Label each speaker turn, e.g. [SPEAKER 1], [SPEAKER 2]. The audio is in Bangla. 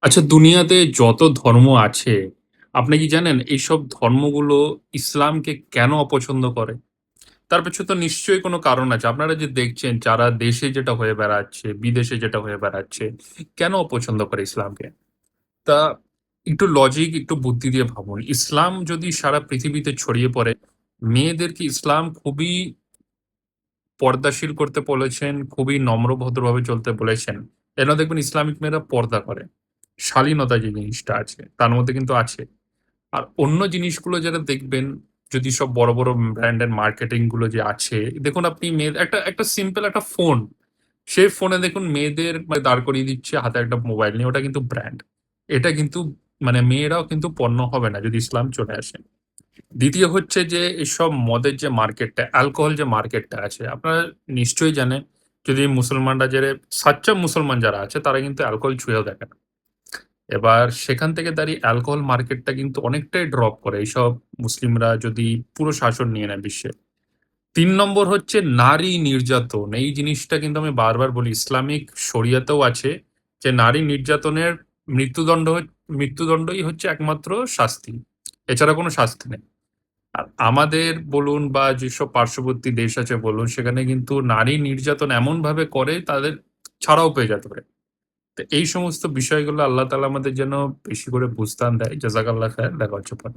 [SPEAKER 1] আচ্ছা, দুনিয়াতে যত ধর্ম আছে, আপনি কি জানেন এইসব ধর্মগুলো ইসলামকে কেন অপছন্দ করে? তার পেছনে তো নিশ্চয়ই কোনো কারণ আছে। আপনারা যে দেখছেন যারা দেশে যেটা হয়ে বেড়াচ্ছে, বিদেশে যেটা হয়ে বেড়াচ্ছে, কেন অপছন্দ করে ইসলামকে? তা একটু লজিক, একটু বুদ্ধি দিয়ে ভাবুন। ইসলাম যদি সারা পৃথিবীতে ছড়িয়ে পড়ে, মেয়েদেরকে ইসলাম খুবই পর্দাশীল করতে বলেছেন, খুবই নম্র ভদ্রভাবে চলতে বলেছেন। এরা দেখবেন ইসলামিক মেয়েরা পর্দা করে। শালীনতা যে জিনিসটা আছে, তার মধ্যে কিন্তু আছে। আর অন্য জিনিসগুলো যারা দেখবেন, যদি সব বড়, বড় ব্র্যান্ডের মার্কেটিং গুলো যে আছে, দেখুন আপনি একটা একটা সিম্পল একটা ফোন। সেই ফোনে দেখুন মেয়েদের দাঁড় করিয়ে দিচ্ছে হাতে একটা মোবাইল নিয়ে, ওটা কিন্তু ব্র্যান্ড। এটা কিন্তু মেয়েরাও কিন্তু পণ্য হবে না যদি ইসলাম চলে আসে। দ্বিতীয় হচ্ছে যে এসব মদের যে মার্কেটটা, অ্যালকোহল যে মার্কেটটা আছে, আপনারা নিশ্চয়ই জানেন যদি মুসলমানরা সাচ্চা মুসলমান যারা আছে তারা কিন্তু অ্যালকোহল ছুঁয়েও দেখে না। এবার সেখান থেকে দাঁড়িয়ে অ্যালকোহল মার্কেটটা কিন্তু অনেকটাই ড্রপ করে এইসব মুসলিমরা যদি পুরো শাসন নিয়ে নেয় বিশ্বে। ৩ নম্বর হচ্ছে নারী নির্যাতন। এই জিনিসটা কিন্তু আমি বারবার বলি ইসলামিক শরিয়াতেও আছে যে নারী নির্যাতনের মৃত্যুদণ্ড মৃত্যুদণ্ডই হচ্ছে একমাত্র শাস্তি। এছাড়া কোনো শাস্তি নেই। আর আমাদের বলুন বা যেসব পার্শ্ববর্তী দেশ আছে বলুন, সেখানে কিন্তু নারী নির্যাতন এমনভাবে করে তাদের ছাড়াও পেয়ে যেতে পারে। তো এই সমস্ত বিষয়গুলো আল্লাহ তাআলা আমাদের যেন বেশি করে বুঝদান দেয়। জাযাকাল্লাহ খাইর। দেখা হচ্ছে পরে।